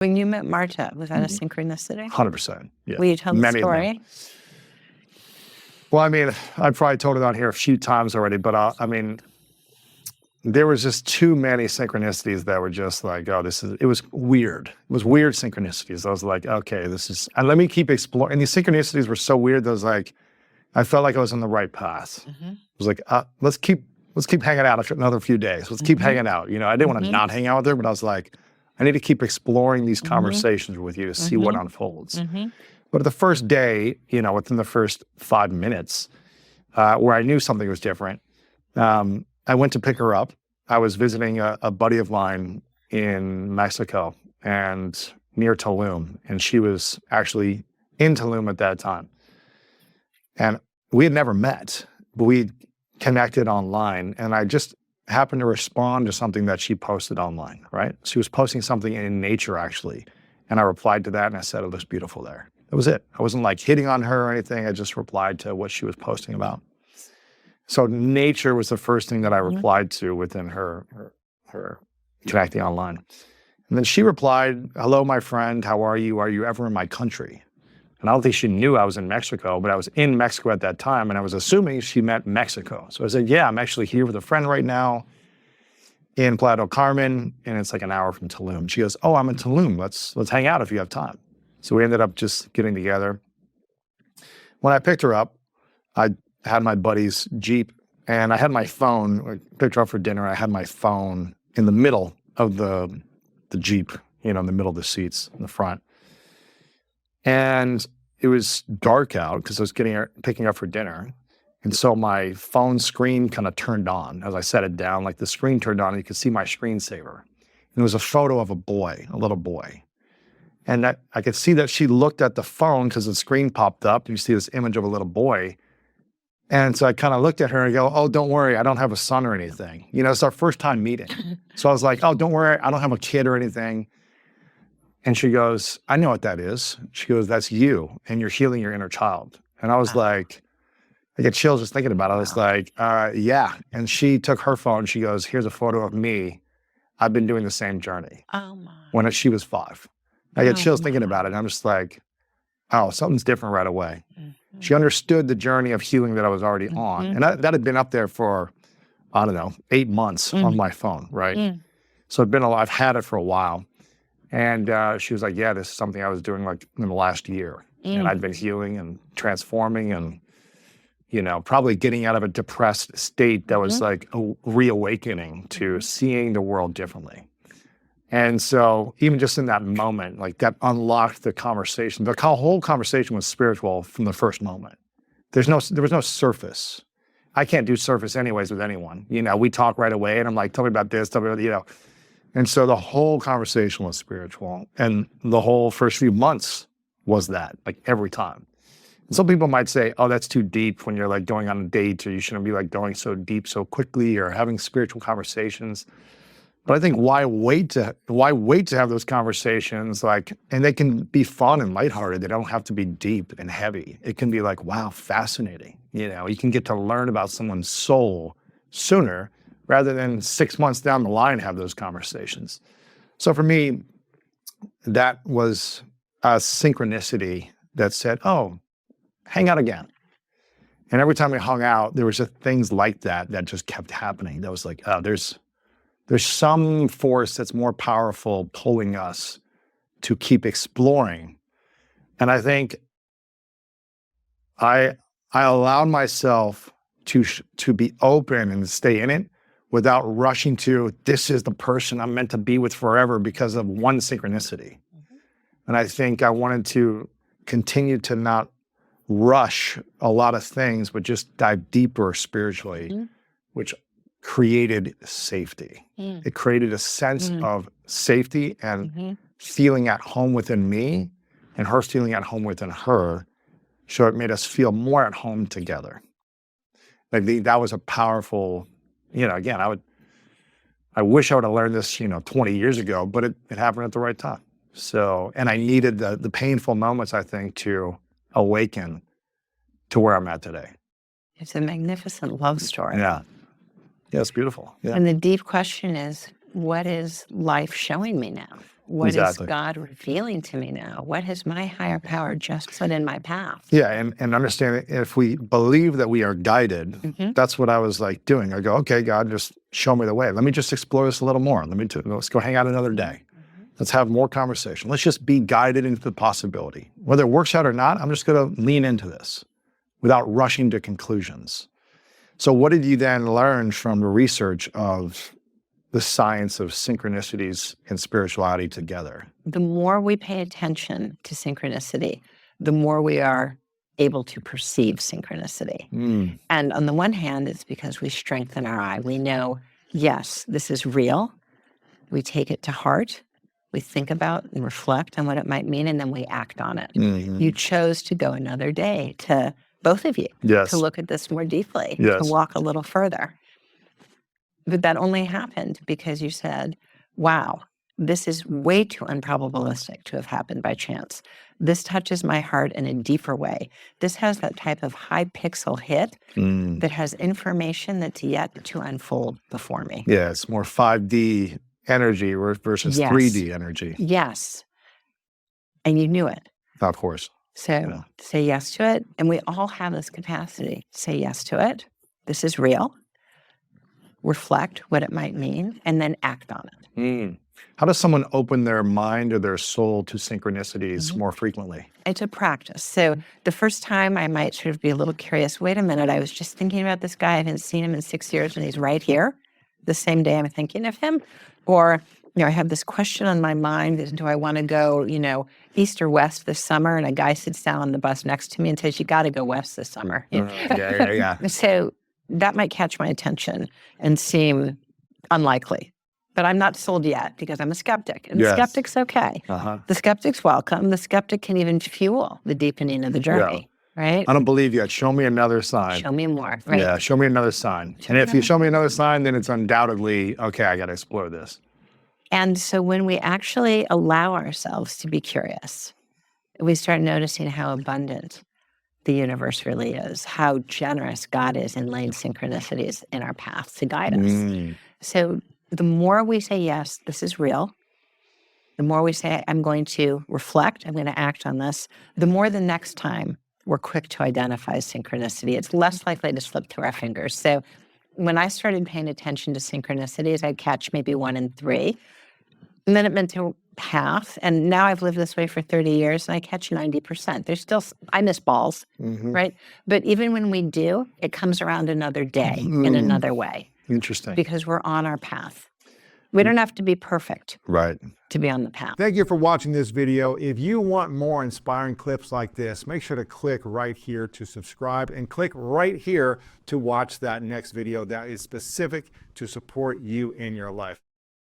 When you met Marta, was that a synchronicity? 100%. Yeah. Will you tell the story? Well, I mean, I've probably told it on here a few times already, but I mean, there was just too many synchronicities that were just like, oh, it was weird. It was weird synchronicities. I was like, okay, and let me keep exploring. And these synchronicities were so weird that I was like, I felt like I was on the right path. I was like, let's keep hanging out for another few days. Let's keep hanging out. You know, I didn't want to not hang out with her, but I was like, I need to keep exploring these conversations with you to see what unfolds. But the first day, you know, within the first 5 minutes, where I knew something was different, I went to pick her up. I was visiting a buddy of mine in Mexico and near Tulum, and she was actually in Tulum at that time. And we had never met, but we connected online, and I just happened to respond to something that she posted online, right? She was posting something in nature, actually, and I replied to that, and I said, it looks beautiful there. That was it. I wasn't like hitting on her or anything. I just replied to what she was posting about. So nature was the first thing that I replied to within her connecting online. And then she replied, hello, my friend, how are you? Are you ever in my country? And I don't think she knew I was in Mexico, but I was in Mexico at that time, and I was assuming she meant Mexico. So I said, yeah, I'm actually here with a friend right now in Playa del Carmen, and it's like an hour from Tulum. She goes, oh, I'm in Tulum. Let's hang out if you have time. So we ended up just getting together. When I picked her up, I had my buddy's Jeep, and I had my phone. I picked her up for dinner. I had my phone in the middle of the Jeep, you know, in the middle of the seats in the front. And it was dark out because I was picking up for dinner. And so my phone screen kind of turned on as I set it down, like the screen turned on and you could see my screensaver. And it was a photo of a boy, a little boy. And I could see that she looked at the phone because the screen popped up. And you see this image of a little boy. And so I kind of looked at her and go, oh, don't worry, I don't have a son or anything. You know, it's our first time meeting. So I was like, oh, don't worry, I don't have a kid or anything. And she goes, I know what that is. She goes, that's you, and you're healing your inner child. And I was like, I get chills just thinking about it. I was like, yeah. And she took her phone. She goes, here's a photo of me. I've been doing the same journey. Oh my. When she was 5. I get chills thinking about it. And I'm just like, oh, something's different right away. She understood the journey of healing that I was already on. And that had been up there for, I don't know, 8 months on my phone, right? So I've had it for a while. And she was like, yeah, this is something I was doing like in the last year. And I'd been healing and transforming and, you know, probably getting out of a depressed state that was like a reawakening to seeing the world differently. And so even just in that moment, like that unlocked the conversation. The whole conversation was spiritual from the first moment. There was no surface. I can't do surface anyways with anyone. You know, we talk right away and I'm like, tell me about this, tell me about, you know. And so the whole conversation was spiritual. And the whole first few months was that, like every time. And some people might say, oh, that's too deep when you're like going on a date, or you shouldn't be like going so deep so quickly or having spiritual conversations. But I think why wait to have those conversations, like, and they can be fun and lighthearted. They don't have to be deep and heavy. It can be like, wow, fascinating. You know, you can get to learn about someone's soul sooner rather than 6 months down the line have those conversations. So for me, that was a synchronicity that said, oh, hang out again. And every time we hung out, there was just things like that just kept happening. That was like, oh, there's some force that's more powerful pulling us to keep exploring. And I think I allowed myself to be open and stay in it without rushing to, this is the person I'm meant to be with forever because of one synchronicity. And I think I wanted to continue to not rush a lot of things, but just dive deeper spiritually, which created safety. It created a sense of safety and feeling at home within me and her feeling at home within her. So it made us feel more at home together. Like that was a powerful, you know, again, I wish I would have learned this, 20 years ago, but it happened at the right time. So, and I needed the painful moments, I think, to awaken to where I'm at today. It's a magnificent love story. Yeah. Yeah, it's beautiful. Yeah. And the deep question is, what is life showing me now? What is Exactly. God revealing to me now? What has my higher power just put in my path? Yeah, and understanding if we believe that we are guided, Mhm. that's what I was like doing. I go, okay, God, just show me the way. Let me just explore this a little more. Let's go hang out another day. Let's have more conversation. Let's just be guided into the possibility. Whether it works out or not, I'm just going to lean into this without rushing to conclusions. So what did you then learn from the research of the science of synchronicities and spirituality together? The more we pay attention to synchronicity, the more we are able to perceive synchronicity. And on the one hand, it's because we strengthen our eye. We know, yes, this is real. We take it to heart. We think about and reflect on what it might mean, and then we act on it. You chose to go another day, to both of you, Yes. to look at this more deeply, to Yes. walk a little further. But that only happened because you said, wow, this is way too unprobabilistic to have happened by chance. This touches my heart in a deeper way. This has that type of high pixel hit that has information that's yet to unfold before me. Yeah, it's more 5D energy versus Yes. 3D energy. Yes. And you knew it. Of course. So Yeah. say yes to it. And we all have this capacity. Say yes to it. This is real. Reflect what it might mean, and then act on it. How does someone open their mind or their soul to synchronicities more frequently? It's a practice. So the first time I might sort of be a little curious, wait a minute, I was just thinking about this guy. I haven't seen him in 6 years and he's right here the same day I'm thinking of him. Or, I have this question on my mind, do I want to go, east or west this summer? And a guy sits down on the bus next to me and says, you got to go west this summer. Yeah. So that might catch my attention and seem unlikely. But I'm not sold yet because I'm a skeptic. And the skeptic's okay. The skeptic's welcome. The skeptic can even fuel the deepening of the journey, right? I don't believe yet. Show me another sign. Show me more, right? Yeah, show me another sign. And if you show me another sign, then it's undoubtedly, okay, I got to explore this. And so when we actually allow ourselves to be curious, we start noticing how abundant the universe really is, how generous God is in laying synchronicities in our path to guide us. So the more we say, yes, this is real, the more we say, I'm going to reflect, I'm going to act on this, the more the next time we're quick to identify synchronicity. It's less likely to slip through our fingers. So when I started paying attention to synchronicities, I'd catch maybe 1 in 3. And then it meant to half. And now I've lived this way for 30 years and I catch 90%. There's still, I miss balls, right? But even when we do, it comes around another day in another way. Interesting. Because we're on our path. We don't have to be perfect to be on the path. Thank you for watching this video. If you want more inspiring clips like this, make sure to click right here to subscribe and click right here to watch that next video that is specific to support you in your life.